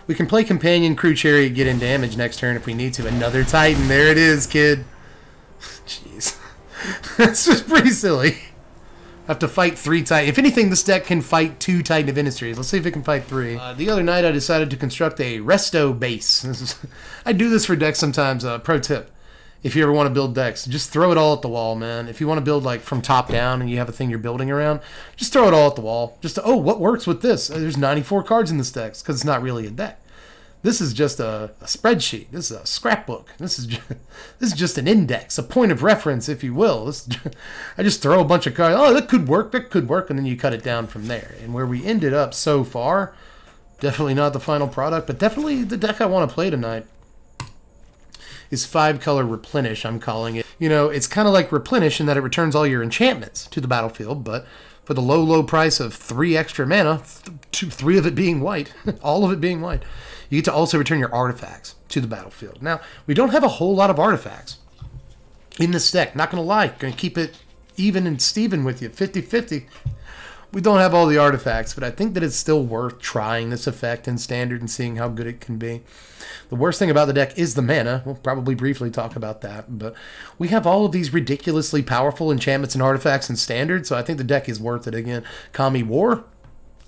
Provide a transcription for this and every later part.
We can play Companion, Crew Chariot, get in damage next turn if we need to. Another Titan. There it is, kid. Jeez. That's just pretty silly. I have to fight 3 Titan. If anything, this deck can fight 2 Titan of Industries. Let's see if it can fight 3. The other night, I decided to construct a Resto base. I do this for decks sometimes. Pro tip. If you ever want to build decks, just throw it all at the wall, man. If you want to build like from top down and you have a thing you're building around, just throw it all at the wall. Just to, oh, what works with this? There's 94 cards in this deck because it's not really a deck. This is just a spreadsheet. This is a scrapbook. This is just an index, a point of reference, if you will. I just throw a bunch of cards. Oh, that could work, and then you cut it down from there. And where we ended up so far, definitely not the final product, but definitely the deck I want to play tonight. Is 5-color Replenish, I'm calling it. You know, it's kind of like Replenish in that it returns all your enchantments to the battlefield, but for the low, low price of 3 extra mana, 3 of it being white, all of it being white, you get to also return your artifacts to the battlefield. Now, we don't have a whole lot of artifacts in this deck. Not going to lie, going to keep it even and Steven with you, 50-50. We don't have all the artifacts, but I think that it's still worth trying this effect in Standard and seeing how good it can be. The worst thing about the deck is the mana. We'll probably briefly talk about that, but we have all of these ridiculously powerful enchantments and artifacts in Standard, so I think the deck is worth it again. Kami War,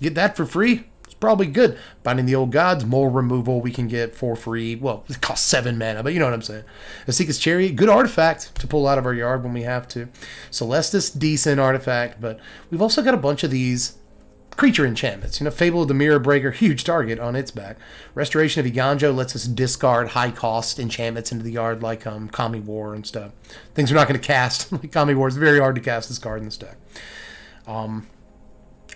get that for free. It's probably good. Binding the Old Gods, more removal we can get for free. Well, it costs 7 mana, but you know what I'm saying. Esika's Chariot, good artifact to pull out of our yard when we have to. Celestis, decent artifact, but we've also got a bunch of these creature enchantments. You know, Fable of the Mirror Breaker, huge target on its back. Restoration of Iganjo lets us discard high-cost enchantments into the yard like Kami War and stuff. Things we're not going to cast. Like Kami War, it's very hard to cast this card in this deck.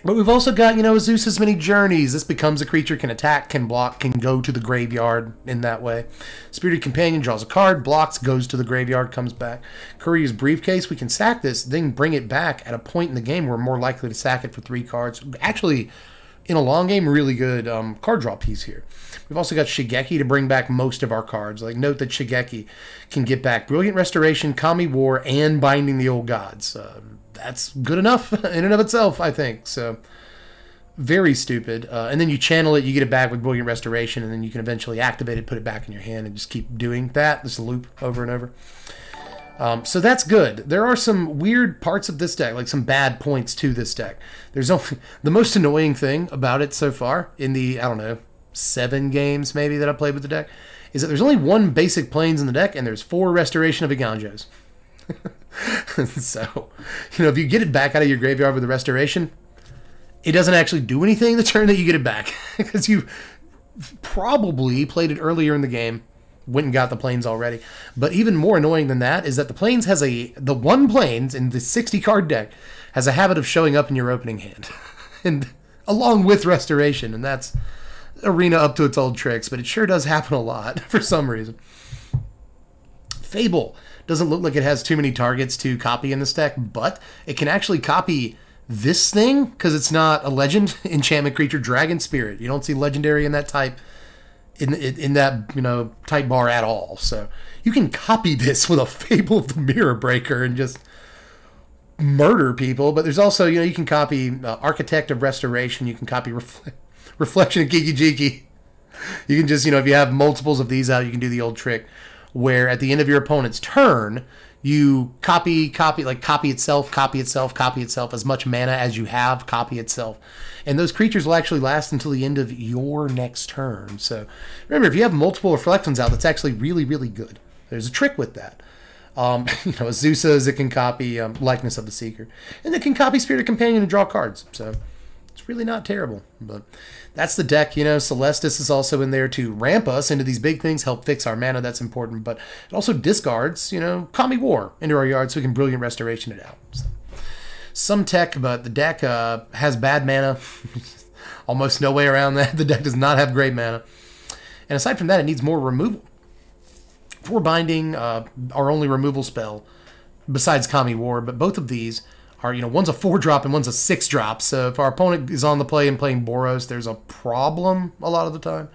But we've also got, you know, Zeus's Many Journeys. This becomes a creature, can attack, can block, can go to the graveyard in that way. Spirited Companion draws a card, blocks, goes to the graveyard, comes back. Courier's Briefcase, we can sack this, then bring it back at a point in the game where we're more likely to sack it for 3 cards. Actually, in a long game, really good card draw piece here. We've also got Shigeki to bring back most of our cards. Like, note that Shigeki can get back Brilliant Restoration, Kami War, and Binding the Old Gods. That's good enough in and of itself, I think. So, very stupid. And then you channel it, you get it back with Brilliant Restoration, and then you can eventually activate it, put it back in your hand, and just keep doing that. This is a loop over and over. So that's good. There are some weird parts of this deck, like some bad points to this deck. There's only the most annoying thing about it so far in the, I don't know, 7 games maybe that I played with the deck, is that there's only 1 basic Plains in the deck, and there's 4 Restoration of Iganjos. So, you know, if you get it back out of your graveyard with a Restoration, it doesn't actually do anything the turn that you get it back. Because you probably played it earlier in the game, went and got the Plains already. But even more annoying than that is that the Plains has the 1 Plains in the 60-card deck has a habit of showing up in your opening hand. And along with Restoration, and that's Arena up to its old tricks, but it sure does happen a lot for some reason. Fable doesn't look like it has too many targets to copy in this deck, but it can actually copy this thing because it's not a legend. Enchantment creature, Dragon Spirit. You don't see legendary in that type in that, you know, type bar at all. So you can copy this with a Fable of the Mirror Breaker and just murder people. But there's also, you know, you can copy Architect of Restoration. You can copy Reflection of Kiki Jiki. You can just, you know, if you have multiples of these out, you can do the old trick where at the end of your opponent's turn, you copy itself as much mana as you have, copy itself. And those creatures will actually last until the end of your next turn. So remember, if you have multiple reflections out, that's actually really, really good. There's a trick with that. You know, Zeus's, it can copy Likeness of the Seeker. And it can copy Spirit Companion and draw cards. So it's really not terrible. But that's the deck, you know. Celestis is also in there to ramp us into these big things, help fix our mana, that's important. But it also discards, you know, Kami War into our yard so we can Brilliant Restoration it out. So, some tech, but the deck has bad mana. Almost no way around that. The deck does not have great mana. And aside from that, it needs more removal. For binding, our only removal spell, besides Kami War, but both of these are, you know, one's a 4-drop and one's a 6-drop. So if our opponent is on the play and playing Boros, there's a problem a lot of the time.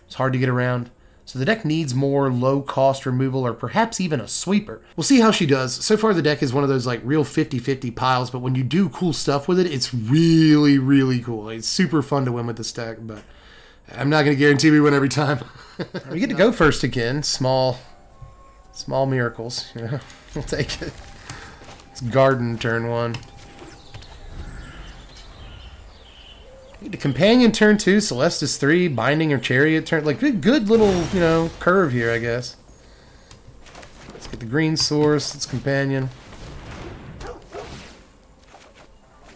It's hard to get around. So the deck needs more low-cost removal or perhaps even a sweeper. We'll see how she does. So far the deck is one of those like real 50-50 piles, but when you do cool stuff with it, it's really, really cool. It's super fun to win with this deck, but I'm not going to guarantee we win every time. We get to go first again. Small miracles. You know, we'll take it. It's Garden turn 1. The Companion turn 2, Celestus 3, Binding or Chariot turn. Like, good little, you know, curve here, I guess. Let's get the green source. It's Companion.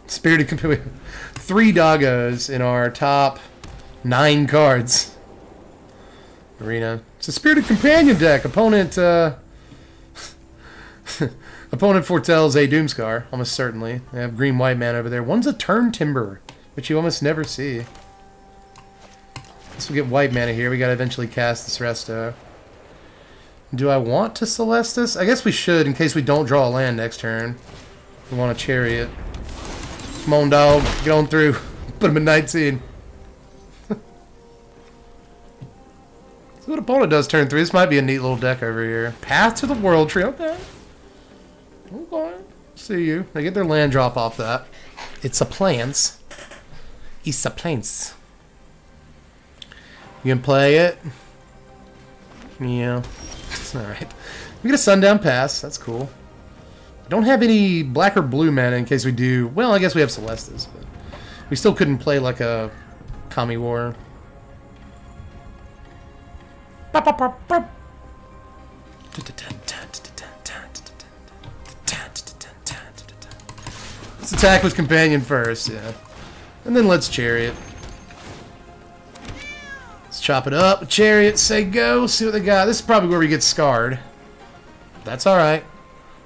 Spirited Companion. 3 doggos in our top 9 cards. Arena. It's a Spirited Companion deck. Opponent, opponent foretells a Doomscar, almost certainly. They have green-white man over there. One's a Turn Timber, which you almost never see. Once we get white mana here, we gotta eventually cast this Resto. Do I want to Celestus? I guess we should, in case we don't draw a land next turn. We want a Chariot. Come on, dog. Get on through. Put him in 19. See what opponent does turn 3. This might be a neat little deck over here. Path to the World Tree. Okay. Okay. See you. They get their land drop off that. It's a plants. It's a plants. You can play it. Yeah. It's alright. We get a Sundown Pass. That's cool. I don't have any black or blue mana in case we do. Well, I guess we have Celestus, but we still couldn't play like a Kami War. Let's attack with Companion first, yeah. And then let's Chariot. Let's chop it up with Chariot, say go, see what they got. This is probably where we get scarred. That's alright.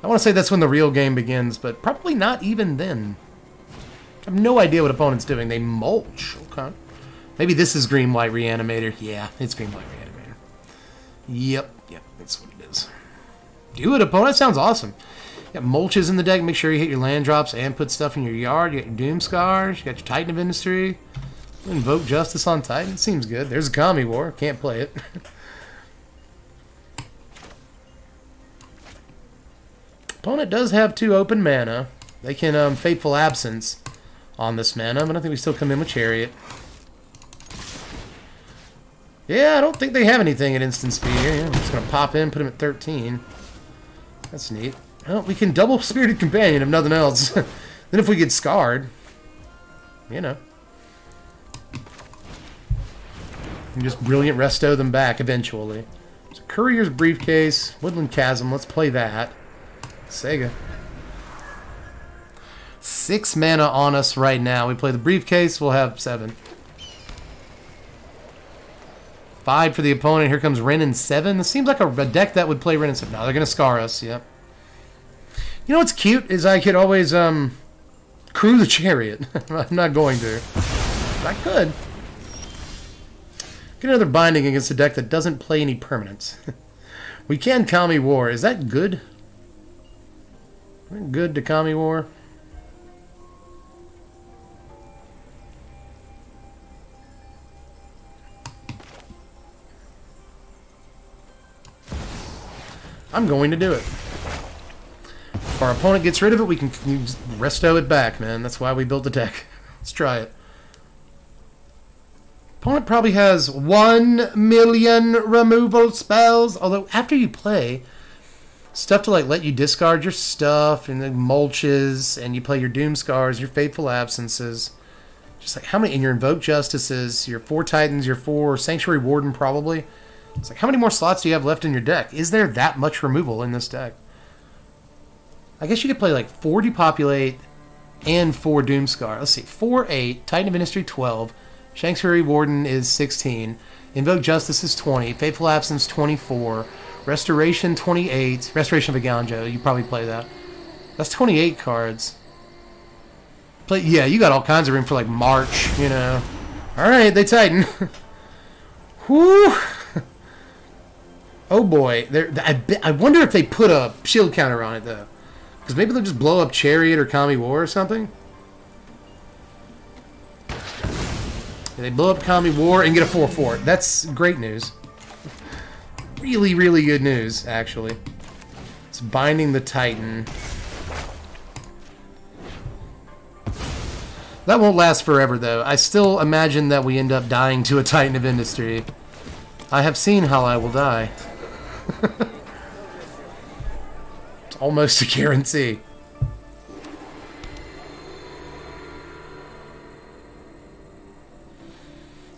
I want to say that's when the real game begins, but probably not even then. I have no idea what opponent's doing. They mulch. Okay. Maybe this is green-white Reanimator. Yeah, it's green-white Reanimator. Yep, that's what it is. Do it, opponent. That sounds awesome. You got mulches in the deck. Make sure you hit your land drops and put stuff in your yard. You got your Doomscars. You got your Titan of Industry. Invoke Justice on Titan. Seems good. There's a Kami War. Can't play it. Opponent does have 2 open mana. They can Fateful Absence on this mana, but I think we still come in with Chariot. Yeah, I don't think they have anything at instant speed here. I'm just going to pop in, put him at 13. That's neat. Well, we can double Spirited Companion if nothing else. Then if we get scarred, you know. And just Brilliant Resto them back eventually. So Courier's Briefcase, Woodland Chasm, let's play that. Sega. 6 mana on us right now. We play the Briefcase, we'll have 7. 5 for the opponent. Here comes Wrenn and 7. This seems like a deck that would play Wrenn and 7. No, they're going to scar us, yep. You know what's cute is I could always crew the Chariot. I'm not going to. But I could. Get another Binding against a deck that doesn't play any permanents. We can Kami War. Is that good? Is that good to Kami War? I'm going to do it. If our opponent gets rid of it, we can just resto it back, man. That's why we built the deck. Let's try it. Opponent probably has 1 million removal spells. Although, after you play, stuff to like let you discard your stuff, and then mulches, and you play your Doomscars, your Fateful Absences. Just like how many, and your Invoke Justices, your 4 Titans, your 4 Sanctuary Warden, probably. It's like, how many more slots do you have left in your deck? Is there that much removal in this deck? I guess you could play like 4 Depopulate and 4 Doomscar. Let's see, 4, 8, Titan of Industry 12, Sanctuary Warden is 16, Invoke Justice is 20, Fateful Absence 24, Restoration 28, Restoration of Aganjo, you probably play that. That's 28 cards. Yeah, you got all kinds of room for like March, you know. Alright, they Titan. Whew. Oh boy, I wonder if they put a shield counter on it though, because maybe they'll just blow up Chariot or Kami War or something. They blow up Kami War and get a 4/4. That's great news. Really, really good news, actually. It's Binding the Titan. That won't last forever, though. I still imagine that we end up dying to a Titan of Industry. I have seen how I will die. It's almost a guarantee.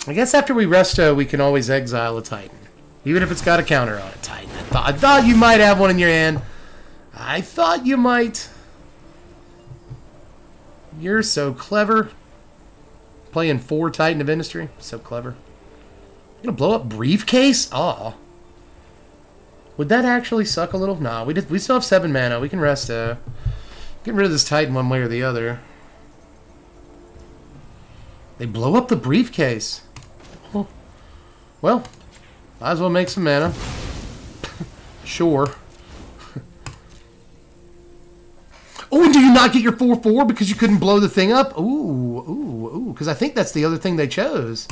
I guess after we resto, we can always exile a Titan. Even if it's got a counter on it. Titan. I thought you might have one in your hand. I thought you might. You're so clever. Playing 4 Titan of Industry. So clever. Gonna blow up briefcase? Aw. Would that actually suck a little? Nah, we still have 7 mana. We can resto. Get rid of this Titan one way or the other. They blow up the briefcase. Huh. Well, might as well make some mana. Sure. Oh, and do you not get your 4/4 because you couldn't blow the thing up? Ooh, because I think that's the other thing they chose.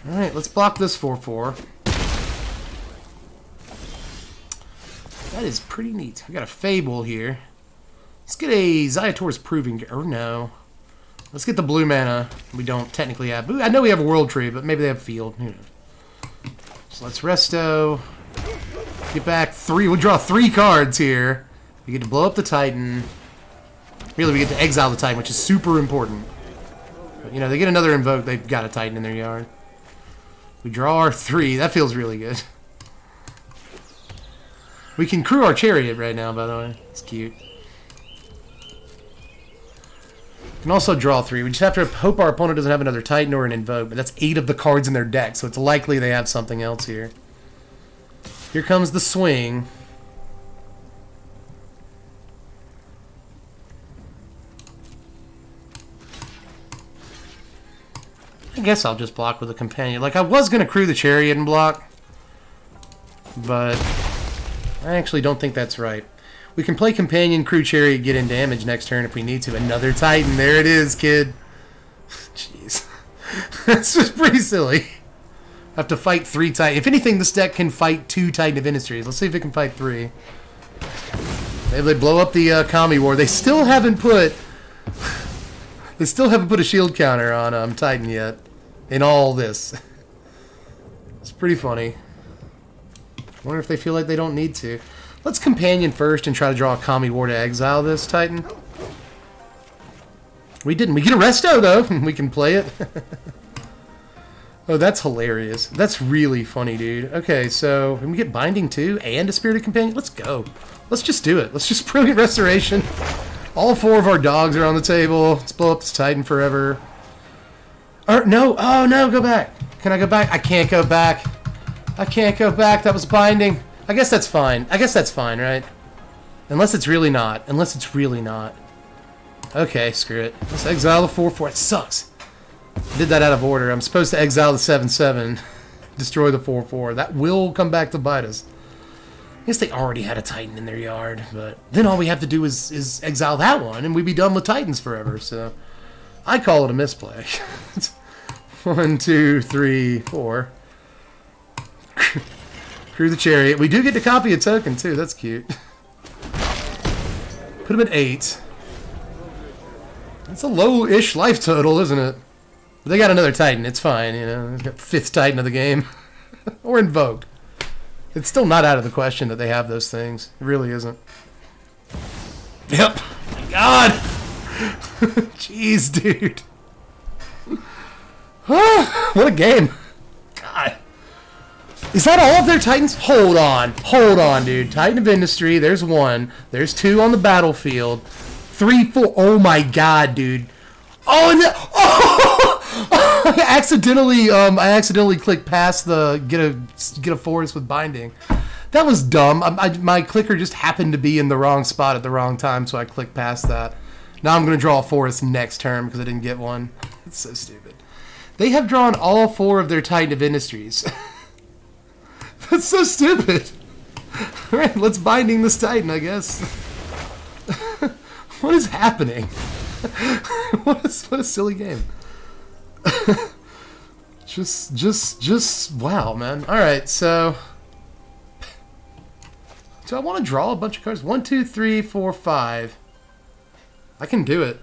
All right, let's block this 4/4. That is pretty neat. I got a Fable here. Let's get a Xaiator's Proving... Or no. Let's get the blue mana. We don't technically have... I know we have a World Tree, but maybe they have Field. Who knows? So let's resto. Get back 3. We'll draw 3 cards here. We get to blow up the Titan. Really, we get to exile the Titan, which is super important. But, you know, they get another Invoke, they've got a Titan in their yard. We draw our 3. That feels really good. We can crew our Chariot right now, by the way. It's cute. We can also draw 3. We just have to hope our opponent doesn't have another Titan or an Invoke, but that's 8 of the cards in their deck, so it's likely they have something else here. Here comes the swing. I guess I'll just block with a companion. Like, I was going to crew the Chariot and block, but I actually don't think that's right. We can play companion, crew Chariot, get in damage next turn if we need to. Another Titan. There it is, kid. Jeez. That's just pretty silly. I have to fight 3 Titan. If anything, this deck can fight 2 Titan of Industries. Let's see if it can fight 3. Maybe they blow up the Kami War. They still haven't put... They still haven't put a shield counter on Titan yet. In all this. It's pretty funny. I wonder if they feel like they don't need to. Let's companion first and try to draw a Kami War to exile this Titan. We didn't. We get a resto, though. We can play it. Oh, that's hilarious. That's really funny, dude. Okay, so can we get Binding too? And a Spirited Companion? Let's go. Let's just do it. Let's just Brilliant Restoration. All 4 of our dogs are on the table. Let's blow up this Titan forever. Or, no. Oh, no. Go back. Can I go back? I can't go back. I can't go back. That was Binding. I guess that's fine. I guess that's fine, right? Unless it's really not. Unless it's really not. Okay, screw it. Let's exile the 4/4. It sucks. I did that out of order. I'm supposed to exile the 7/7. Destroy the 4/4. That will come back to bite us. I guess they already had a Titan in their yard, but then all we have to do is exile that one, and we'd be done with Titans forever, so I call it a misplay. 1, 2, 3, 4. Crew the Chariot. We do get to copy a token, too. That's cute. Put him at 8. That's a low-ish life total, isn't it? But they got another Titan. It's fine, you know. They've got 5th Titan of the game. Or Invoke. It's still not out of the question that they have those things. It really isn't. Yep. Oh my God. Jeez, dude. What a game. God. Is that all of their Titans? Hold on. Hold on, dude. Titan of Industry. There's 1. There's 2 on the battlefield. 3, 4. Oh my God, dude. Oh, and I accidentally clicked past the get a forest with Binding. That was dumb. My clicker just happened to be in the wrong spot at the wrong time, so I clicked past that. Now I'm going to draw a forest next turn because I didn't get one. It's so stupid. They have drawn all 4 of their Titan of Industries. That's so stupid. All right, let's Binding this Titan, I guess. What is happening? What a silly game. just wow, man. All right, so I want to draw a bunch of cards. 1, 2, 3, 4, 5. I can do it.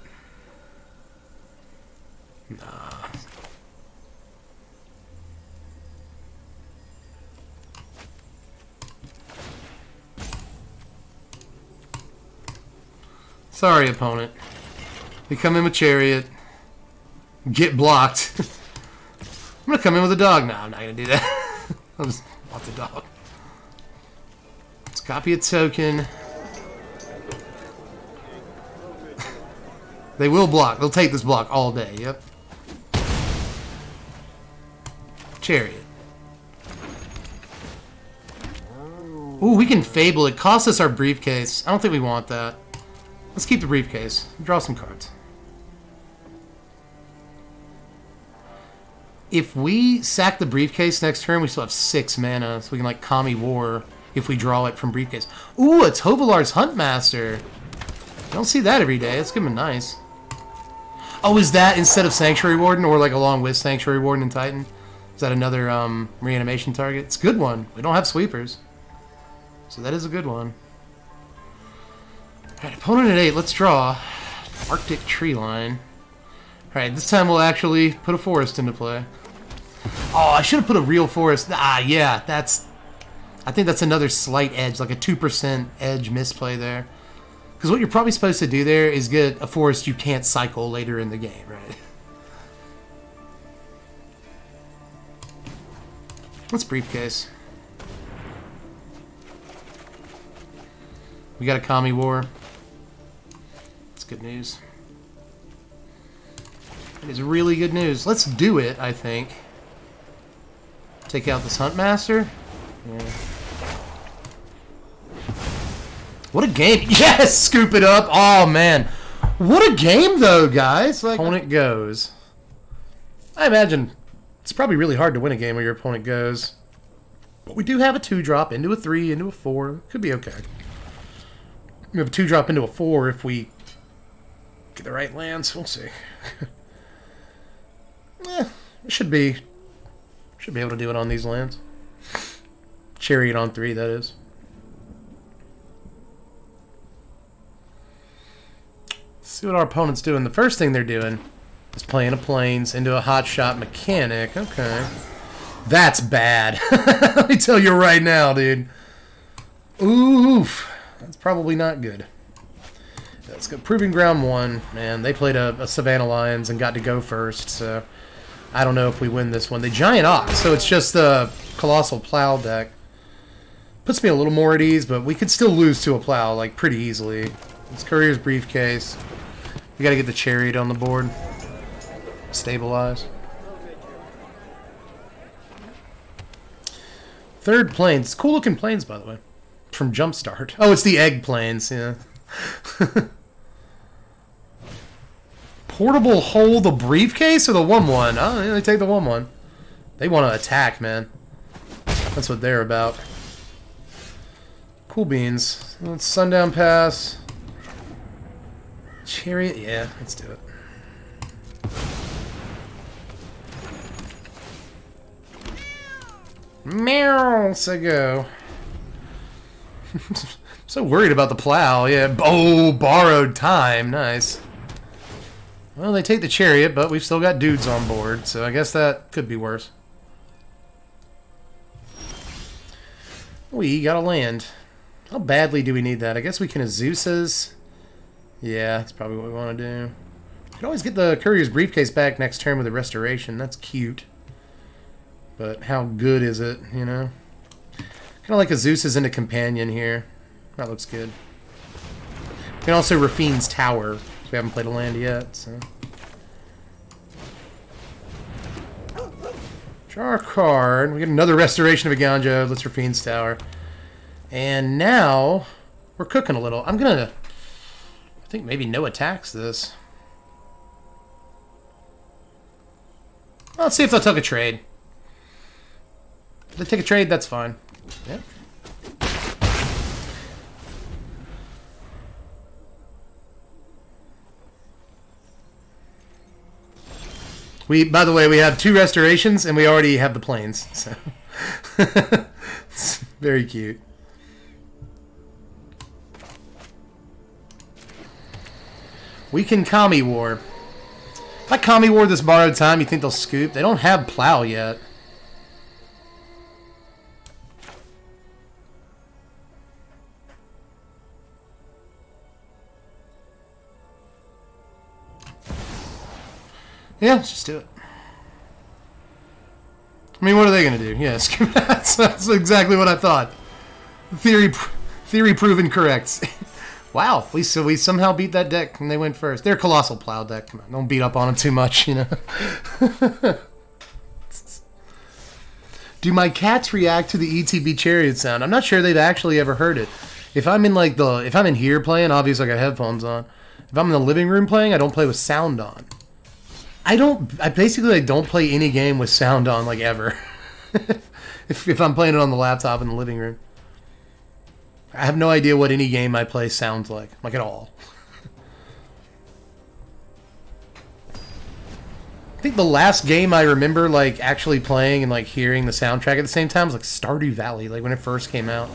Nah. Sorry, opponent. They come in with Chariot. Get blocked. I'm gonna come in with a dog. No, I'm not gonna do that. I'll just want the dog. Let's copy a token. They will block. They'll take this block all day. Yep. Chariot. Ooh, we can Fable. It costs us our briefcase. I don't think we want that. Let's keep the briefcase. Draw some cards. If we sack the briefcase next turn, we still have 6 mana, so we can like Kami War if we draw it from briefcase. Ooh, a Tovolar's Huntmaster. You don't see that every day. That's gonna be nice. Oh, is that instead of Sanctuary Warden, or like along with Sanctuary Warden and Titan? Is that another reanimation target? It's a good one. We don't have sweepers, so that is a good one. Alright, opponent at 8. Let's draw. Arctic Tree Line. Alright, this time we'll actually put a forest into play. Oh, I should have put a real forest. Ah, yeah, that's... I think that's another slight edge, like a 2% edge misplay there. Because what you're probably supposed to do there is get a forest you can't cycle later in the game, right? What's briefcase? We got a Kami War. That's good news. It is really good news. Let's do it, I think. Take out this Huntmaster. Yeah. What a game. Yes! Scoop it up. Oh, man. What a game, though, guys. Like, opponent goes. I imagine it's probably really hard to win a game where your opponent goes. But we do have a 2-drop into a 3, into a 4. Could be okay. We have a 2-drop into a 4 if we get the right lands. We'll see. Should be able to do it on these lands. Chariot on 3, that is. See what our opponent's doing. The first thing they're doing is playing a Plains into a Hotshot Mechanic. Okay. That's bad. Let me tell you right now, dude. Oof. That's probably not good. Let's go. Proving Ground 1. Man, they played a Savannah Lions and got to go first, so I don't know if we win this one. They Giant Ox, so it's just the Colossal Plow deck. Puts me a little more at ease, but we could still lose to a Plow, like, pretty easily. It's Courier's Briefcase. We gotta get the Chariot on the board. Stabilize. Third Plains. Cool looking Plains, by the way. From Jumpstart. Oh, it's the Egg Plains, yeah. Portable Hole the Briefcase or the 1/1? Oh, yeah, they take the 1/1. They want to attack, man. That's what they're about. Cool beans. Let's Sundown Pass. Chariot, yeah, let's do it. Meow, so go. So worried about the Plow, yeah. Oh, Borrowed Time, nice. Well, they take the Chariot, but we've still got dudes on board, so I guess that could be worse. We got a land. How badly do we need that? I guess we can Azusa's. Yeah, that's probably what we want to do. We can always get the Courier's Briefcase back next turn with a Restoration. That's cute. But how good is it, you know? Kind of like Azusa's into Companion here. That looks good. We can also Rafine's Tower. We haven't played a land yet, so. Draw our card. We get another Restoration of Eiganjo. Let's Rafine's Tower. And now we're cooking a little. I'm gonna, I think maybe no attacks this. Well, let's see if they'll take a trade. If they take a trade, that's fine. Yeah. By the way, we have 2 restorations, and we already have the Plains, so it's very cute. We can Kami War. Like Kami War this borrowed time, you think they'll scoop? They don't have Plow yet. Yeah, let's just do it. I mean, what are they going to do? Yes, that's exactly what I thought. Theory proven correct. Wow, we somehow beat that deck and they went first. They're a Colossal Plow deck. Come on, don't beat up on them too much, you know. Do my cats react to the ETB Chariot sound? I'm not sure they've actually ever heard it. If I'm in if I'm in here playing, obviously I got headphones on. If I'm in the living room playing, I don't play with sound on. I basically don't play any game with sound on, like, ever. if I'm playing it on the laptop in the living room. I have no idea what any game I play sounds like at all. I think the last game I remember, like, actually playing and, like, hearing the soundtrack at the same time was, like, Stardew Valley, like, when it first came out.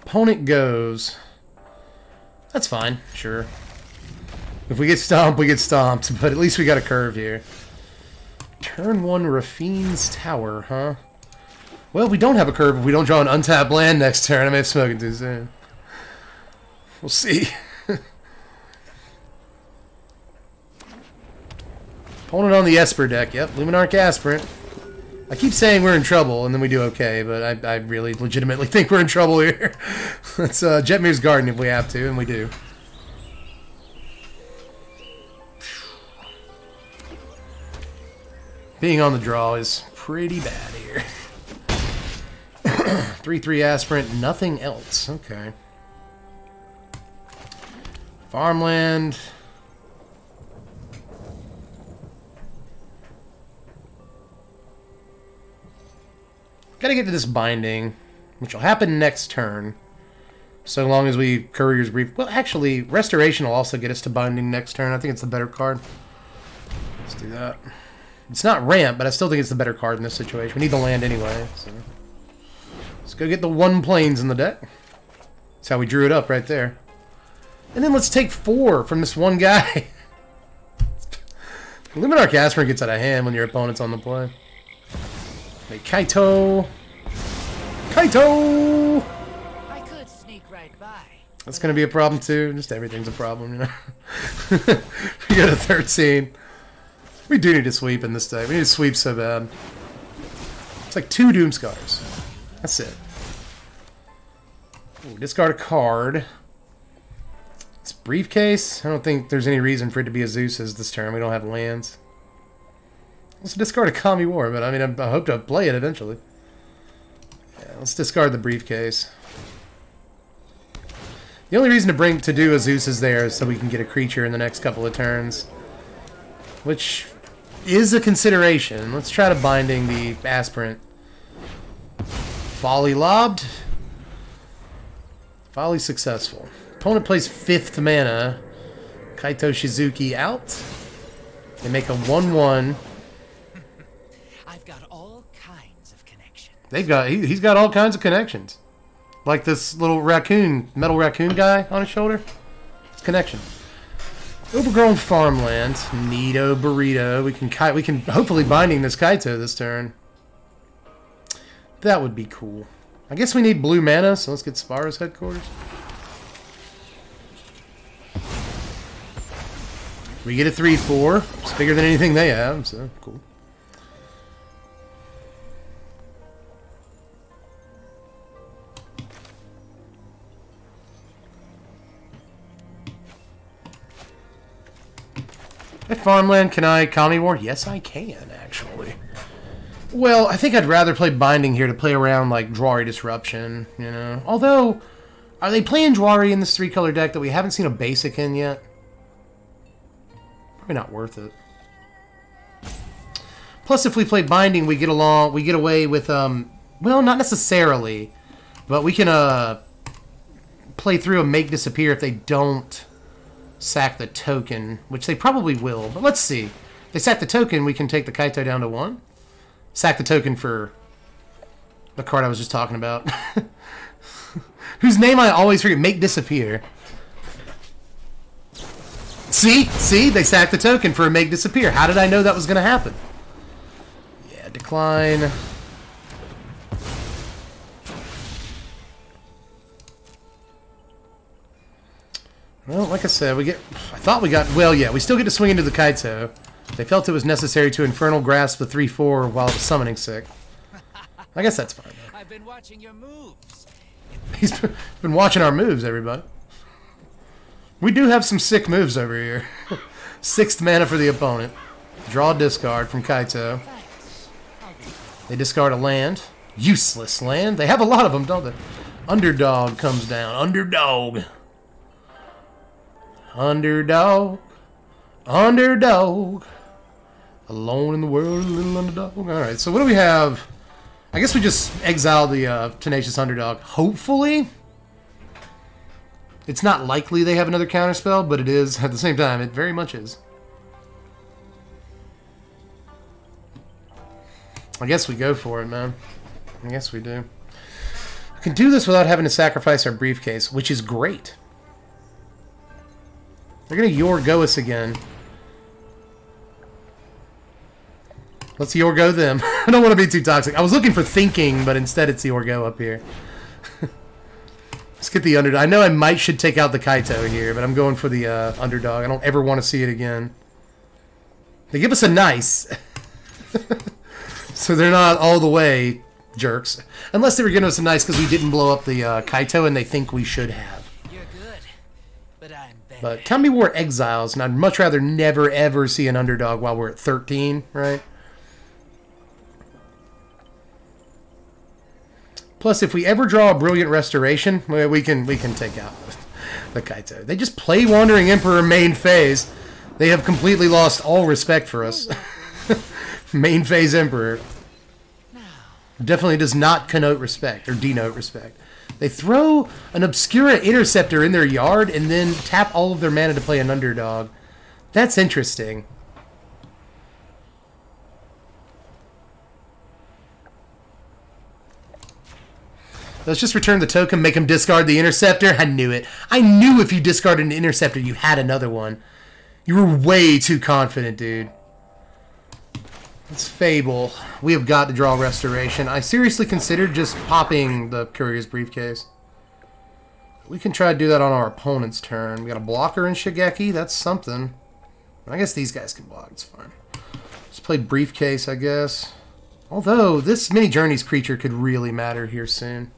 Opponent goes. That's fine, sure. If we get stomped, we get stomped. But at least we got a curve here. Turn 1 Rafine's Tower, huh? Well, we don't have a curve if we don't draw an untapped land next turn. I may have spoken too soon. We'll see. Opponent on the Esper deck. Yep, Luminarch Aspirant. I keep saying we're in trouble, and then we do okay, but I really legitimately think we're in trouble here. Let's Jetmir's Garden if we have to, and we do. Being on the draw is pretty bad here. 3/3 Aspirant, nothing else. Okay. Farmland. Gotta get to this binding, which will happen next turn. So long as we Courier's Brief. Well, actually, Restoration will also get us to binding next turn. I think it's the better card. Let's do that. It's not ramp, but I still think it's the better card in this situation. We need the land anyway, so let's go get the 1 plains in the deck. That's how we drew it up right there. And then let's take 4 from this one guy. Luminarch Aspirant gets out of hand when your opponent's on the play. Make Kaito. Kaito! I could sneak right by. That's going to be a problem too. Just everything's a problem, you know. We got a 13. We do need to sweep in this deck. We need to sweep so bad. It's like 2 Doomskars. That's it. Ooh, discard a card. It's Briefcase. I don't think there's any reason for it to be a Zeus's this turn. We don't have lands. Let's discard a Kami War, but I mean, I hope to play it eventually. Yeah, let's discard the Briefcase. The only reason to do a Zeus's there is so we can get a creature in the next couple of turns, which is a consideration. Let's try to binding the Aspirant. Folly lobbed. Folly successful. Opponent plays 5th mana. Kaito Shizuki out. They make a 1/1. I've got all kinds of connections. He's got all kinds of connections. Like this little metal raccoon guy on his shoulder. It's connection. Overgrown farmland. Neato burrito. We can hopefully binding this Kaito this turn. That would be cool. I guess we need blue mana, so let's get Spara's Headquarters. We get a 3/4. It's bigger than anything they have, so cool. At farmland, can I Kami War? Yes, I can, actually. Well, I think I'd rather play Binding here to play around, like, Drawry Disruption, you know? Although, are they playing Drawry in this 3-color deck that we haven't seen a basic in yet? Probably not worth it. Plus, if we play Binding, we get away with, well, not necessarily, but we can, play through and Make Disappear if they don't sack the token, which they probably will, but let's see. If they sack the token, we can take the Kaito down to 1. Sack the token for the card I was just talking about. Whose name I always forget. Make Disappear. See? They sacked the token for a make disappear. How did I know that was going to happen? Yeah, decline. Well, like I said, I thought we got... Well, yeah, we still get to swing into the Kaito. They felt it was necessary to Infernal Grasp the 3/4 while it was summoning sick. I guess that's fine. I've been watching your moves. He's been watching our moves, everybody. We do have some sick moves over here. 6th mana for the opponent. Draw a discard from Kaito. They discard a land. Useless land. They have a lot of them, don't they? Underdog comes down. Underdog. Underdog. Underdog. Alone in the world, a little underdog. Alright, so what do we have? I guess we just exile the Tenacious Underdog. Hopefully. It's not likely they have another counterspell, but it is. At the same time, it very much is. I guess we go for it, man. I guess we do. We can do this without having to sacrifice our briefcase, which is great. They're going to Yorgo us again. Let's Yorgo them. I don't want to be too toxic. I was looking for thinking, but instead it's Yorgo up here. Let's get the underdog. I know I should take out the Kaito here, but I'm going for the underdog. I don't ever want to see it again. They give us a nice. So they're not all the way jerks. Unless they were giving us a nice because we didn't blow up the Kaito and they think we should have. You're good, but I'm bad. But tell me we're exiles, and I'd much rather never ever see an underdog while we're at 13, right? Plus, if we ever draw a Brilliant Restoration, we can take out the Kaito. They just play Wandering Emperor main phase. They have completely lost all respect for us. Main phase Emperor definitely does not connote respect or denote respect. They throw an Obscura Interceptor in their yard and then tap all of their mana to play an underdog. That's interesting. Let's just return the token, make him discard the Interceptor. I knew it. I knew if you discarded an Interceptor, you had another one. You were way too confident, dude. It's Fable. We have got to draw Restoration. I seriously considered just popping the Courier's Briefcase. We can try to do that on our opponent's turn. We got a blocker in Shigeki. That's something. I guess these guys can block. It's fine. Let's play Briefcase, I guess. Although, this Many Journeys creature could really matter here soon.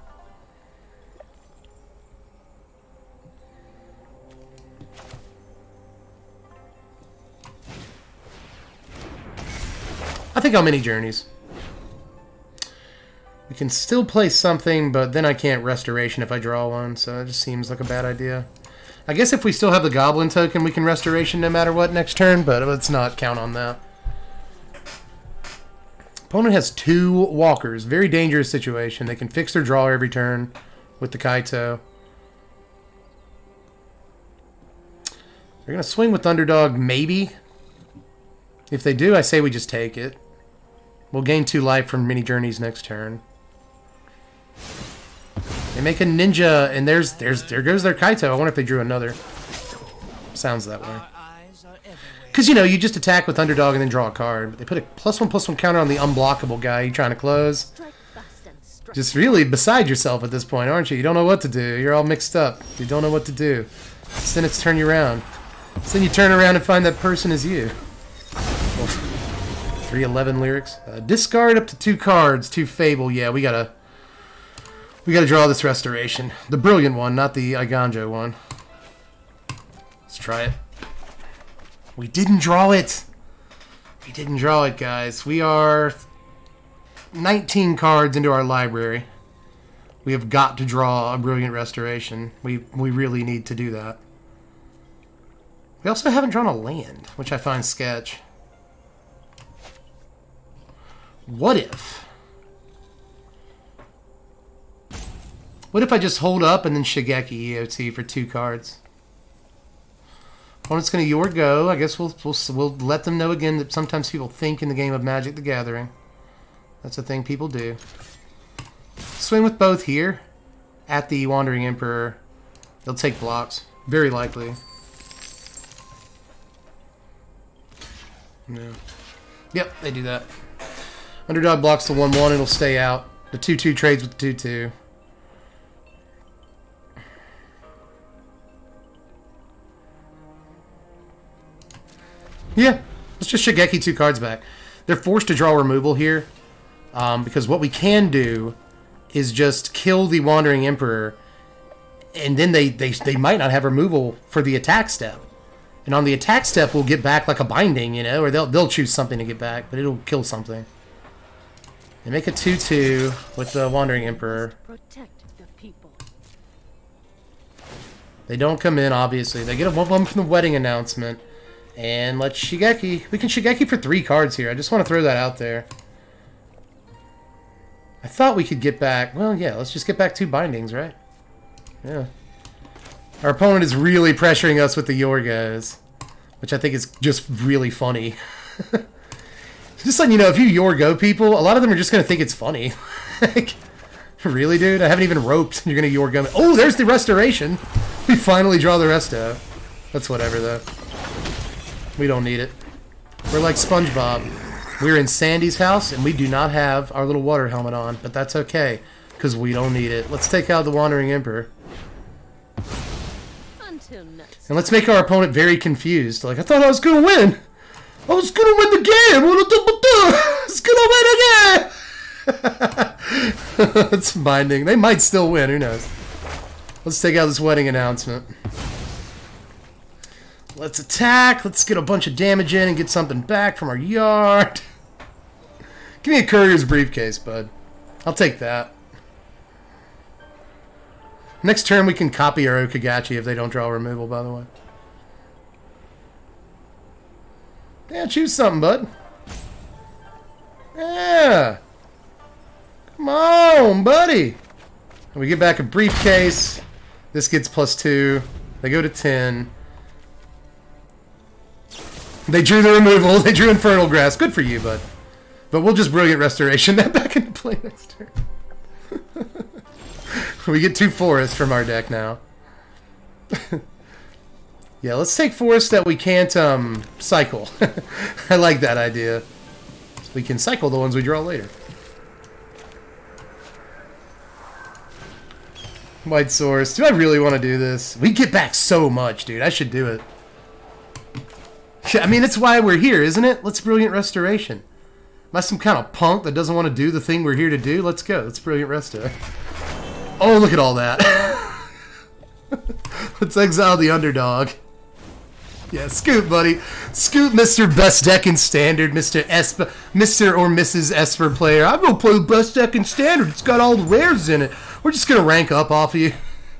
I think I'll Many Journeys. We can still play something, but then I can't Restoration if I draw one, so it just seems like a bad idea. I guess if we still have the Goblin token, we can Restoration no matter what next turn, but let's not count on that. Opponent has 2 walkers. Very dangerous situation. They can fix their draw every turn with the Kaito. They're going to swing with Underdog, maybe. If they do, I say we just take it. We'll gain 2 life from Many Journeys next turn. They make a Ninja, and there goes their Kaito. I wonder if they drew another. Sounds that way. Because, you know, you just attack with Underdog and then draw a card. But they put a +1/+1 counter on the unblockable guy you're trying to close. Just really beside yourself at this point, aren't you? You don't know what to do. You're all mixed up. You don't know what to do. So then it's turn you around. So then you turn around and find that person is you. 311 lyrics. Discard up to 2 cards. 2 Fable. Yeah, we gotta draw this Restoration. The brilliant one, not the Eiganjo one. Let's try it. We didn't draw it. We didn't draw it, guys. We are 19 cards into our library. We have got to draw a Brilliant Restoration. We really need to do that. We also haven't drawn a land, which I find sketch. What if? What if I just hold up and then Shigeki EOT for 2 cards? Opponent's going to Yorgo. I guess we'll let them know again that sometimes people think in the game of Magic the Gathering. That's a thing people do. Swing with both here. At the Wandering Emperor. They'll take blocks. Very likely. Yeah. Yep, they do that. Underdog blocks the 1-1, it'll stay out. The 2-2 trades with the 2-2. Yeah, let's just Shigeki 2 cards back. They're forced to draw removal here, because what we can do is just kill the Wandering Emperor, and then they might not have removal for the attack step. And on the attack step, we'll get back like a binding, you know, or they'll choose something to get back, but it'll kill something. They make a 2-2 with the Wandering Emperor. Protect the people. They don't come in, obviously. They get a 1-1 from the wedding announcement. And let's Shigeki. We can Shigeki for 3 cards here. I just want to throw that out there. I thought we could get back... Well, yeah, let's just get back 2 bindings, right? Yeah. Our opponent is really pressuring us with the Yorgos, which I think is just really funny. Just letting you know, if you Yorgo people, a lot of them are just going to think it's funny. Like, really, dude? I haven't even roped. You're going to Yorgo me. Oh, there's the Restoration. We finally draw the Resto. That's whatever, though. We don't need it. We're like SpongeBob. We're in Sandy's house, and we do not have our little water helmet on, but that's okay, because we don't need it. Let's take out the Wandering Emperor. Until next. And let's make our opponent very confused. Like, I thought I was going to win. I was going to win the game. I was going to win again. That's binding. They might still win. Who knows? Let's take out this wedding announcement. Let's attack. Let's get a bunch of damage in and get something back from our yard. Give me a courier's briefcase, bud. I'll take that. Next turn, we can copy our Okagachi if they don't draw removal, by the way. Yeah, choose something, bud. Yeah. Come on, buddy. And we get back a briefcase. This gets +2. They go to 10. They drew the removal. They drew Infernal Grasp. Good for you, bud. But we'll just Brilliant Restoration that back into play next turn. We get 2 forests from our deck now. Yeah, let's take forests that we can't cycle. I like that idea. We can cycle the ones we draw later. White Source. Do I really want to do this? We get back so much, dude. I should do it. I mean, it's why we're here, isn't it? Let's Brilliant Restoration. Am I some kind of punk that doesn't want to do the thing we're here to do? Let's go. Let's Brilliant Resto. Oh, look at all that. Let's exile the underdog. Yeah, scoop, buddy. Scoop, Mr. Best Deck in Standard, Mr. or Mrs. Esper player. I'm going to play Best Deck in Standard. It's got all the rares in it. We're just going to rank up off of you.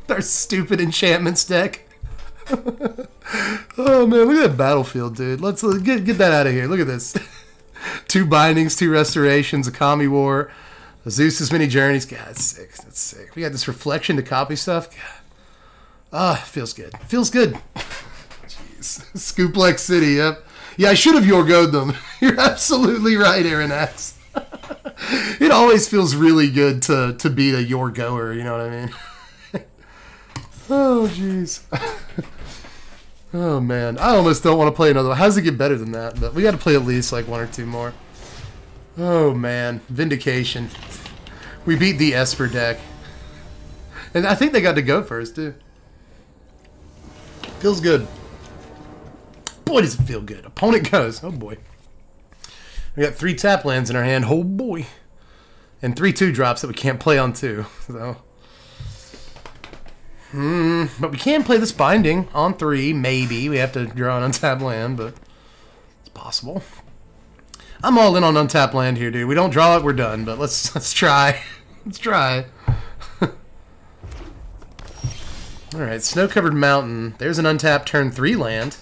Our stupid enchantments deck. Oh, man, look at that battlefield, dude. Let's get that out of here. Look at this. 2 bindings, 2 restorations, a Kami War, a Zeus's Many Journeys. God, that's sick. That's sick. We got this reflection to copy stuff. God. Ah, feels good. Feels good. Jeez. Scooplex City, yep. Yeah, I should have Yorgo'd them. You're absolutely right, Aaron X. It always feels really good to beat a Yorgoer, you know what I mean? Oh, jeez. Oh, man. I almost don't want to play another one. How does it get better than that? But we got to play at least like 1 or 2 more. Oh, man. Vindication. We beat the Esper deck. And I think they got to go first, too. Feels good. Boy, does it feel good. Opponent goes. Oh, boy. We got 3 tap lands in our hand. Oh, boy. And 3 2-drops that we can't play on 2. So... but we can play this binding on 3, maybe. We have to draw an untapped land, but it's possible. I'm all in on untapped land here, dude. We don't draw it, we're done. But let's try. Let's try. All right, Snow-Covered Mountain. There's an untapped turn 3 land,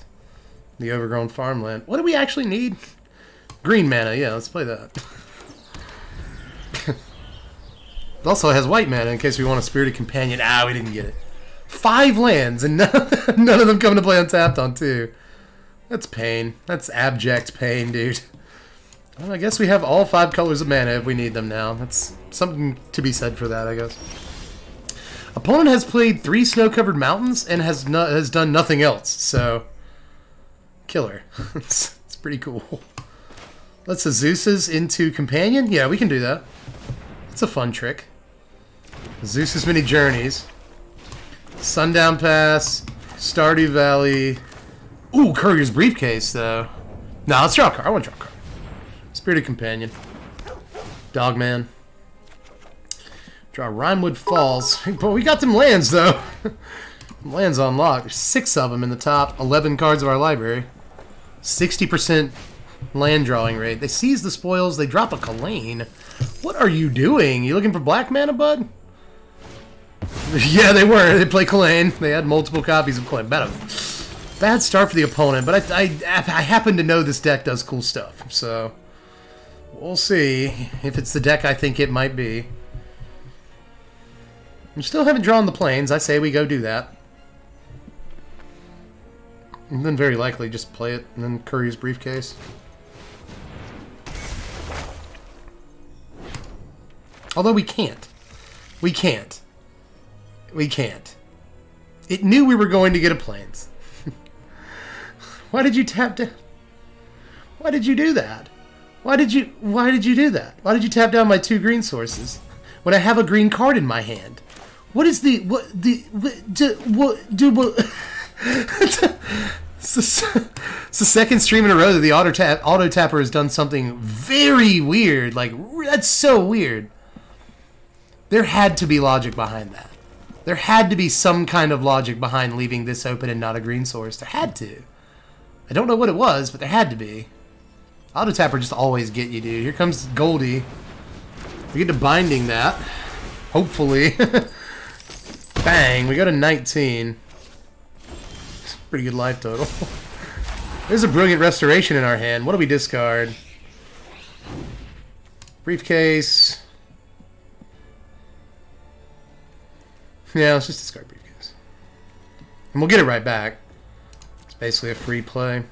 the Overgrown Farmland. What do we actually need? Green mana. Yeah, let's play that. It also has white mana in case we want a Spirited Companion. Ah, we didn't get it. 5 lands, and none of them come to play untapped on 2. That's pain. That's abject pain, dude. Well, I guess we have all 5 colors of mana if we need them now. That's something to be said for that, I guess. Opponent has played 3 Snow-Covered Mountains and has done nothing else, so... Killer. It's pretty cool. Let's Zeus's into Companion? Yeah, we can do that. It's a fun trick. Zeus's Mini Journeys. Sundown Pass. Stardew Valley. Ooh, Courier's Briefcase, though. Nah, let's draw a card. I want to draw a card. Spirited Companion. Dogman. Draw Rimewood Falls. But we got them lands, though. Lands on lock. There's 6 of them in the top 11 cards of our library. 60% land drawing rate. They seize the spoils. They drop a Kalane. What are you doing? You looking for black mana, bud? Yeah, they were. They play Kalane. They had multiple copies of Kalane. Bad start for the opponent, but I happen to know this deck does cool stuff. So, we'll see if it's the deck I think it might be. We still haven't drawn the planes. I say we go do that. And then very likely just play it and then Courier's Briefcase. Although we can't. We can't. We can't. It knew we were going to get a planes. Why did you tap down? Why did you do that? Why did you do that? Why did you tap down my 2 green sources when I have a green card in my hand? What is the It's the second stream in a row that the auto tapper has done something very weird. Like, that's so weird. There had to be logic behind that. There had to be some kind of logic behind leaving this open and not a green source. There had to. I don't know what it was, but there had to be. Auto tapper just always get you, dude. Here comes Goldie. We get to binding that. Hopefully. Bang. We go to 19. Pretty good life total. There's a Brilliant Restoration in our hand. What do we discard? Briefcase. Yeah, let's just discard Briefcase. And we'll get it right back. It's basically a free play.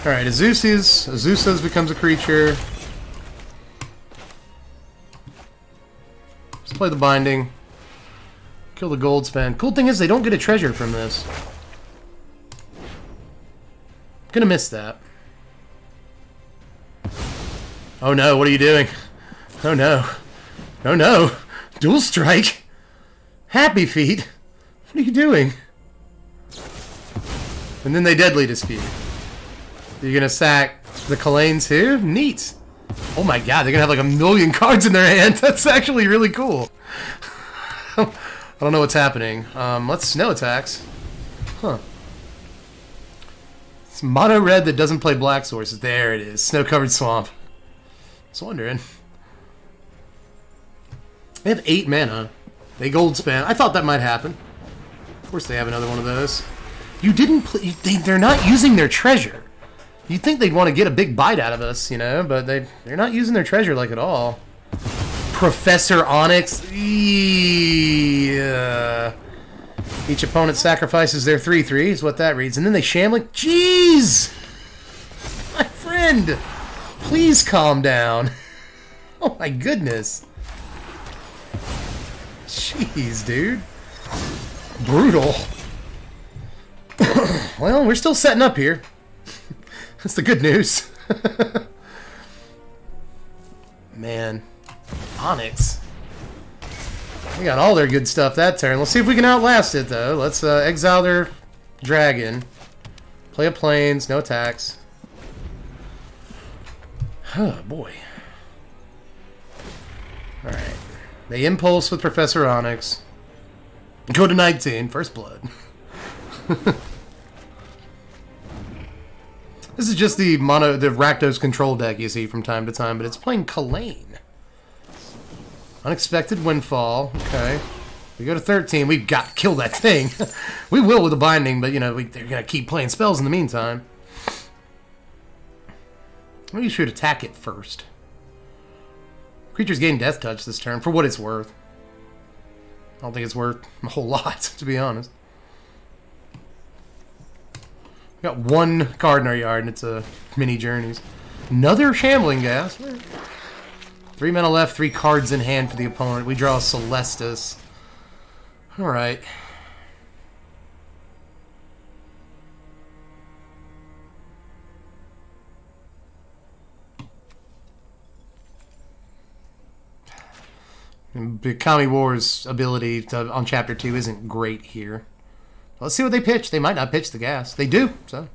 Alright, Azusa's becomes a creature. Let's play the binding. Kill the gold spend. Cool thing is they don't get a treasure from this. Gonna miss that. Oh no, what are you doing? Oh no. Oh no. Dual strike. Happy Feet. What are you doing? And then they deadly dispute. You're gonna sack the Kalane too? Neat. Oh my god, they're gonna have like 1,000,000 cards in their hand. That's actually really cool. I don't know what's happening. Let's snow attacks. Huh. It's mono red that doesn't play black sources. There it is. Snow covered swamp. I was wondering. They have 8 mana. They gold spend. I thought that might happen. Of course they have another one of those. You didn't play. They're not using their treasure. You'd think they'd want to get a big bite out of us, you know, but they're not using their treasure like at all. Professor Onyx. Yeah. Each opponent sacrifices their 3/3 is what that reads. And then they Shamling. Jeez! My friend! Please calm down. Oh my goodness. Jeez, dude. Brutal. Well, we're still setting up here. That's the good news. Man. Onyx. We got all their good stuff that turn. Let's see if we can outlast it, though. Let's exile their dragon. Play a plains, no attacks. Oh, boy. Alright. They impulse with Professor Onyx. Go to 19, first blood. This is just the Rakdos control deck you see from time to time, but it's playing Kalane. Unexpected Windfall. Okay. We go to 13. We've got to kill that thing. We will with the binding, but, you know, they're going to keep playing spells in the meantime. Maybe you should attack it first. Creatures gain Death Touch this turn, for what it's worth. I don't think it's worth a whole lot, to be honest. We got 1 card in our yard, and it's a Mini Journeys. Another Shambling Gas. 3 mana left, 3 cards in hand for the opponent. We draw Celestus. Alright. Kami War's ability on Chapter 2 isn't great here. Let's see what they pitch. They might not pitch the gas. They do, so.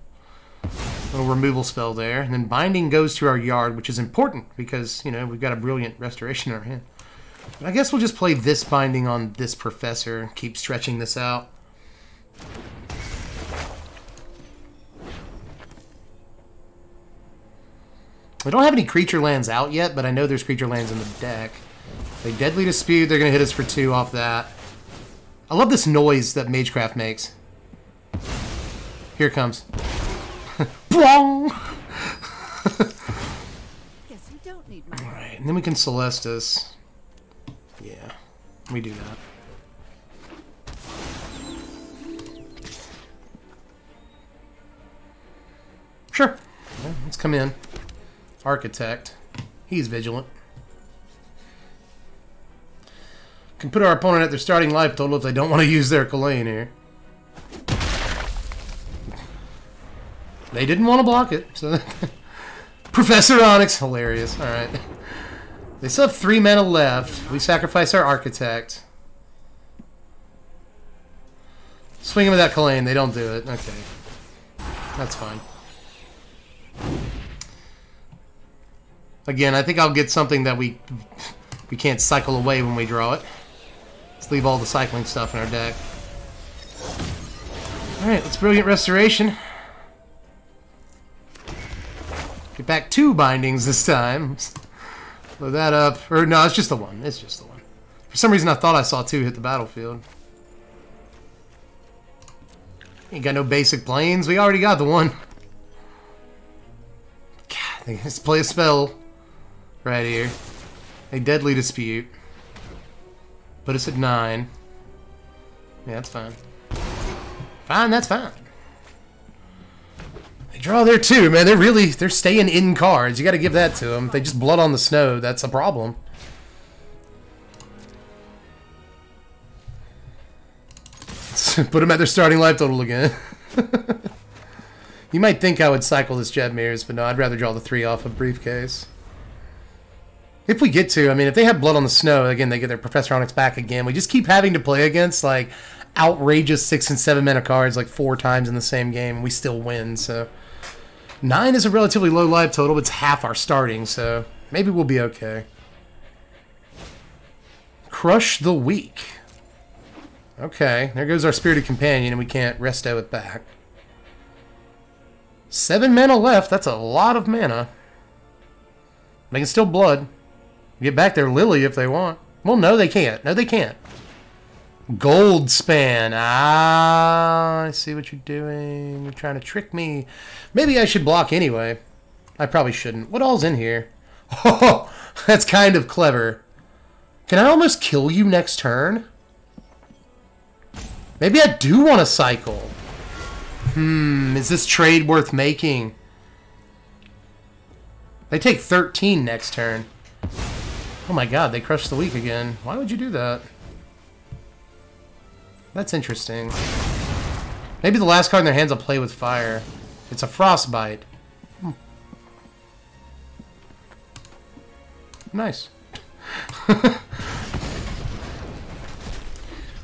Little removal spell there. And then Binding goes to our yard, which is important because, you know, we've got a brilliant restoration in our hand. But I guess we'll just play this Binding on this Professor and keep stretching this out. We don't have any creature lands out yet, but I know there's creature lands in the deck. They Deadly Dispute, they're going to hit us for 2 off that. I love this noise that Magecraft makes. Here it comes. Bwong! Guess you don't need my Alright, and then we can Celestus. Yeah, we do that. Sure. Yeah, let's come in. Architect. He's vigilant. Can put our opponent at their starting life total if they don't want to use their Kalain here. They didn't want to block it, so Professor Onyx, hilarious. Alright. They still have 3 mana left. We sacrifice our Architect. Swing them with that Kalain, they don't do it. Okay. That's fine. Again, I think I'll get something that we can't cycle away when we draw it. Let's leave all the cycling stuff in our deck. Alright, let's Brilliant Restoration. Get back 2 bindings this time. Load that up. Or no, it's just the one. It's just the one. For some reason I thought I saw 2 hit the battlefield. Ain't got no basic planes. We already got the one. God, let's play a spell right here. A Deadly Dispute. Put us at 9. Yeah, that's fine. Fine, that's fine. They draw there too, man. They're staying in cards. You got to give that to them. If they just Blood on the Snow, that's a problem. Put them at their starting life total again. You might think I would cycle this Jedmir's, but no, I'd rather draw the 3 off a Briefcase. If we get to, I mean, if they have Blood on the Snow, again, they get their Professor Onyx back again. We just keep having to play against, like, outrageous 6 and 7 mana cards, like, 4 times in the same game, and we still win, so. 9 is a relatively low life total, but it's half our starting, so maybe we'll be okay. Crush the Weak. Okay, there goes our Spirited Companion, and we can't resto it back. 7 mana left, that's a lot of mana. They can still Blood. Get back their Lily if they want. Well, no, they can't. No, they can't. Goldspan. Ah, I see what you're doing. You're trying to trick me. Maybe I should block anyway. I probably shouldn't. What all's in here? Oh, that's kind of clever. Can I almost kill you next turn? Maybe I do want to cycle. Is this trade worth making? They take 13 next turn. Oh my god, they crushed the Weak again. Why would you do that? That's interesting. Maybe the last card in their hands will play with fire. It's a Frostbite. Nice.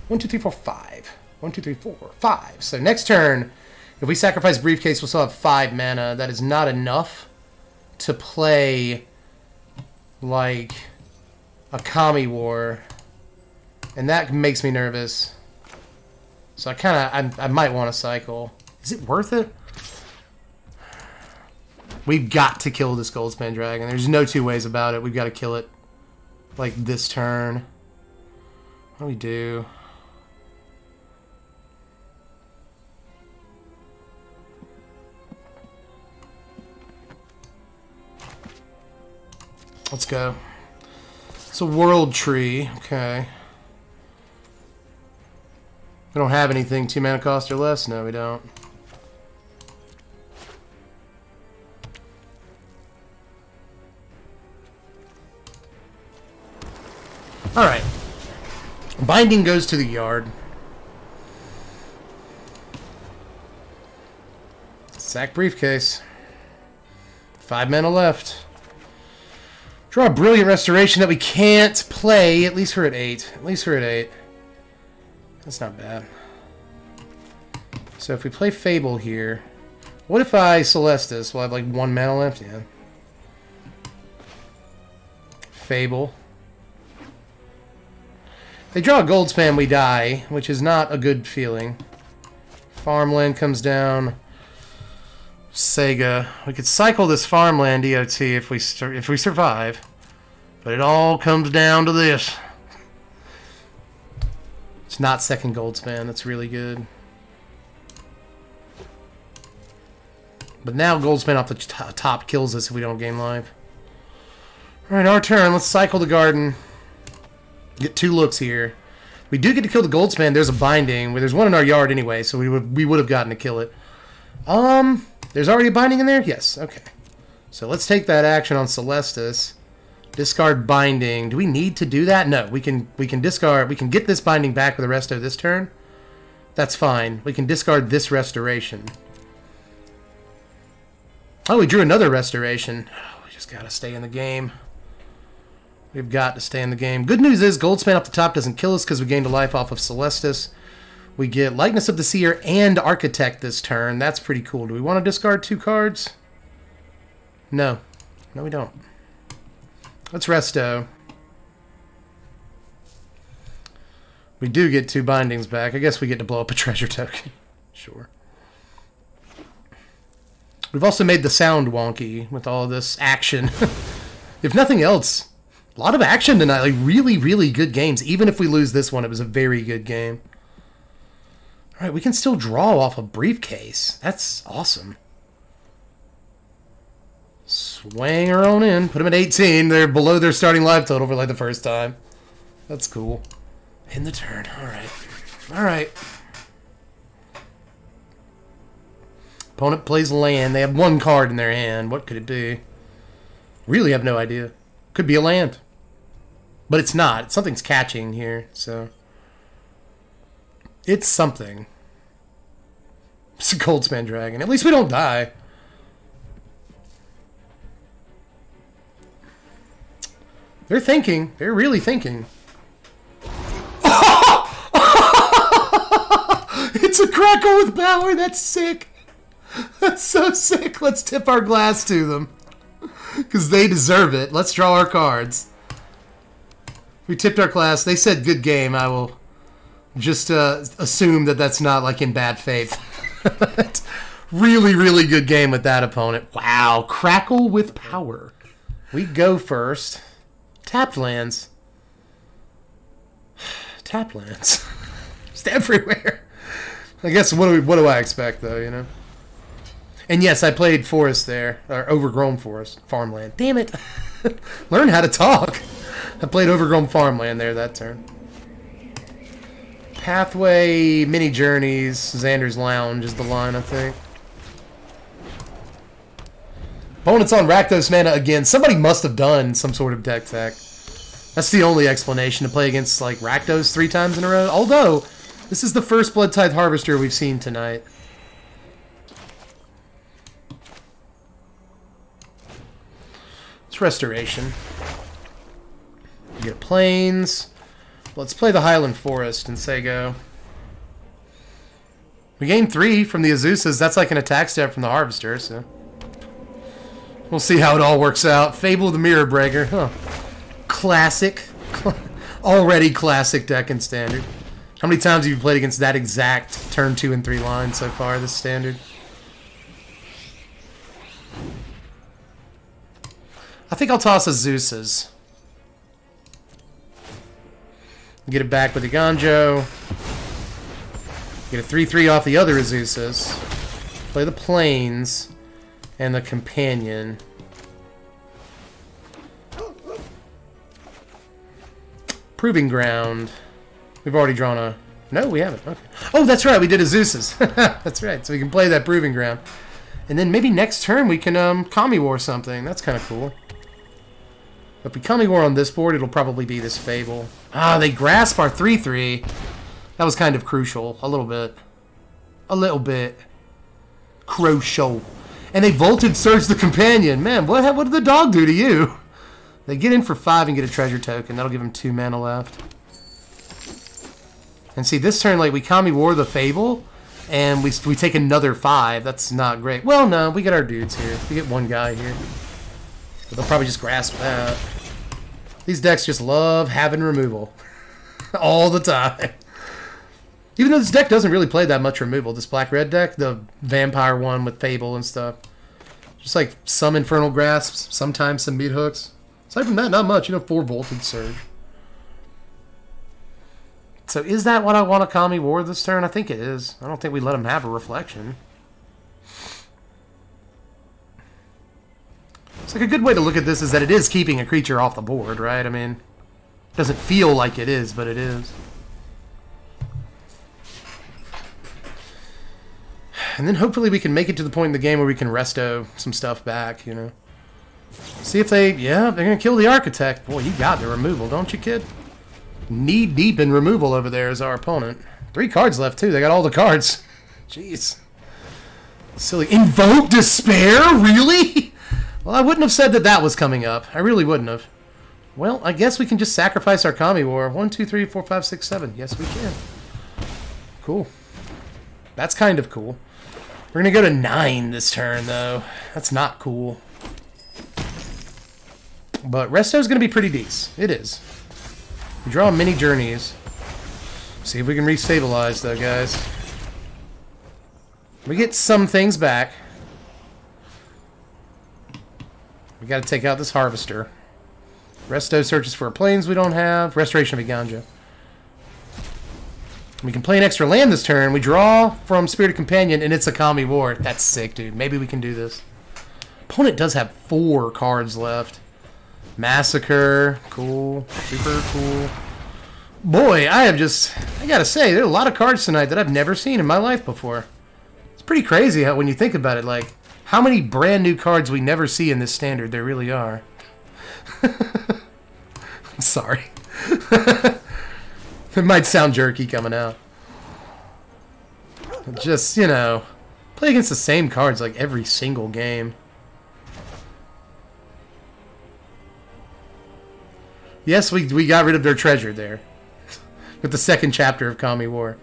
1, 2, 3, 4, 5. 1, 2, 3, 4, 5. So next turn, if we sacrifice Briefcase, we'll still have 5 mana. That is not enough to play like a Kami War, and that makes me nervous. So I might want to cycle. Is it worth it? We've got to kill this Goldspan Dragon. There's no 2 ways about it. We've got to kill it like this turn. What do we do? Let's go. It's a World Tree. Okay. We don't have anything 2 mana cost or less. No, we don't. Alright. Binding goes to the yard. Sack briefcase. 5 mana left. Draw a Brilliant Restoration that we can't play. At least we're at 8. At least we're at 8. That's not bad. So if we play Fable here... What if I Celestis? We'll have like 1 mana left? Yeah. Fable. They draw a Goldspan, we die, which is not a good feeling. Farmland comes down. Sega. We could cycle this farmland EOT if we survive, but it all comes down to this. It's not second Goldspan. That's really good. But now Goldspan off the top kills us if we don't game live. All right, our turn. Let's cycle the garden. Get 2 looks here. We do get to kill the Goldspan. There's a binding. There's one in our yard anyway, so we would have gotten to kill it. There's already a binding in there? Yes, okay. So let's take that action on Celestis. Discard binding. Do we need to do that? No, we can discard. We can get this binding back with the rest of this turn. That's fine. We can discard this restoration. Oh, we drew another restoration. Oh, we just gotta stay in the game. We've got to stay in the game. Good news is Goldspan up the top doesn't kill us because we gained a life off of Celestis. We get Likeness of the Seer and Architect this turn. That's pretty cool. Do we want to discard 2 cards? No. No, we don't. Let's resto. We do get 2 bindings back. I guess we get to blow up a treasure token. Sure. We've also made the sound wonky with all this action. If nothing else, a lot of action tonight. Like, really, really good games. Even if we lose this one, it was a very good game. Alright, we can still draw off a briefcase. That's awesome. Swang her on in. Put them at 18. They're below their starting life total for like the first time. That's cool. In the turn. Alright. Alright. Opponent plays land. They have 1 card in their hand. What could it be? Really have no idea. Could be a land. But it's not. Something's catching here, so... It's something. It's a Goldspan Dragon. At least we don't die. They're thinking. They're really thinking. It's a Crackle with power. That's sick. That's so sick. Let's tip our glass to them. Because they deserve it. Let's draw our cards. We tipped our glass. They said good game. I will just assume that that's not like in bad faith. Really, really good game with that opponent. Wow. Crackle with power. We go first. Tapped lands. Tapped lands. Just everywhere. I guess what do I expect though, you know? And yes, I played forest there, or overgrown forest, farmland. Damn it! Learn how to talk. I played overgrown farmland there that turn. Pathway, Mini Journeys, Xander's Lounge is the line, I think. Opponent's on Rakdos mana again. Somebody must have done some sort of deck tech. That's the only explanation, to play against like Rakdos 3 times in a row. Although, this is the first Blood Tithe Harvester we've seen tonight. It's Restoration. We get Plains. Let's play the Highland Forest and say go. We gain 3 from the Azusa's. That's like an attack step from the Harvester, so... We'll see how it all works out. Fable of the Mirror Breaker. Huh. Classic. Already classic deck in Standard. How many times have you played against that exact turn 2 and 3 line so far, this Standard? I think I'll toss Azusa's. Get it back with the Ganjo. Get a 3/3 off the other Azusa's. Play the Plains and the Companion. Proving Ground. We've already drawn a... No, we haven't. Okay. Oh, that's right. We did Azusa's. That's right. So we can play that Proving Ground. And then maybe next turn we can Kami War something. That's kind of cool. If we Kami War on this board, it'll probably be this Fable. Ah, they grasp our 3/3. That was kind of crucial. A little bit. A little bit. Crucial. And they Voltage Surge the Companion. Man, what did the dog do to you? They get in for 5 and get a treasure token. That'll give them 2 mana left. And see, this turn, like, we Kami War the Fable, and we take another 5. That's not great. Well, no, we get our dudes here. We get one guy here. But they'll probably just grasp that. These decks just love having removal. All the time. Even though this deck doesn't really play that much removal, this black-red deck, the vampire one with Fable and stuff. Just like some Infernal Grasps, sometimes some Meat Hooks. Aside from that, not much. 4 Voltage Surge. So is that what I want to Kami War this turn? I think it is. I don't think we let him have a Reflection. It's like a good way to look at this is that it is keeping a creature off the board, right? I mean, it doesn't feel like it is, but it is. And then hopefully we can make it to the point in the game where we can resto some stuff back, you know. See if they... Yeah, they're going to kill the Architect. Boy, you got the removal, don't you, kid? Knee deep in removal over there is our opponent. 3 cards left, too. They got all the cards. Jeez. Silly. Invoke Despair? Really? Well, I wouldn't have said that that was coming up. I really wouldn't have. Well, I guess we can just sacrifice our Kami War. 1, 2, 3, 4, 5, 6, 7. Yes, we can. Cool. That's kind of cool. We're going to go to 9 this turn, though. That's not cool. But Resto's going to be pretty decent. It is. We draw many journeys. See if we can restabilize, though, guys. We get some things back. We got to take out this Harvester. Resto searches for planes we don't have. Restoration of Iganja. We can play an extra land this turn. We draw from Spirited Companion, and it's a Kami War. That's sick, dude. Maybe we can do this. Opponent does have 4 cards left. Massacre. Cool. Super cool. Boy, I gotta say, there are a lot of cards tonight that I've never seen in my life before. It's pretty crazy how, when you think about it, like, how many brand new cards we never see in this standard there really are. I'm sorry. It might sound jerky coming out. Just, you know, play against the same cards like every single game. Yes, we got rid of their treasure there. With the second chapter of Kami War.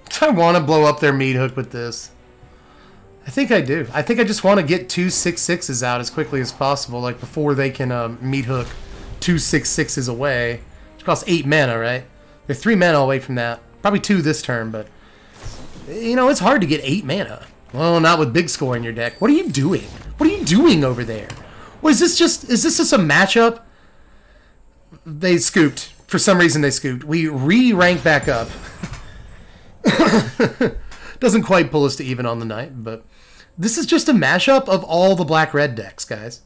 Do I want to blow up their Meat Hook with this? I think I do. I think I just want to get 2 6/6s out as quickly as possible, like before they can Meat Hook 2 6/6s away. Which costs 8 mana, right? They're 3 mana away from that. Probably 2 this turn, but you know, it's hard to get 8 mana. Well, not with big score in your deck. What are you doing? What are you doing over there? What is this just a matchup? They scooped. For some reason they scooped. We re-rank back up. Doesn't quite pull us to even on the night, but this is just a mashup of all the black-red decks, guys.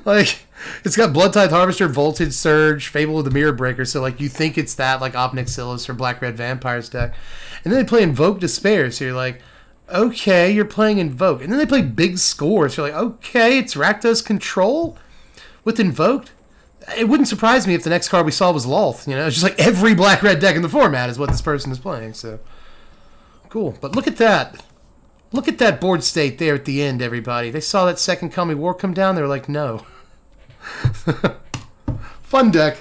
Like, it's got Bloodtithe Harvester, Voltage Surge, Fable of the Mirror Breaker, so like you think it's that, like Obnixilis or Black-Red Vampires deck. And then they play Invoke Despair, so you're like, okay, you're playing Invoke. And then they play Big Score, so you're like, okay, it's Rakdos Control with Invoked. It wouldn't surprise me if the next card we saw was Lolth, you know? It's just like every black-red deck in the format is what this person is playing, so... Cool, but look at that. Look at that board state there at the end, everybody. They saw that second Kami War come down, they were like, no. Fun deck.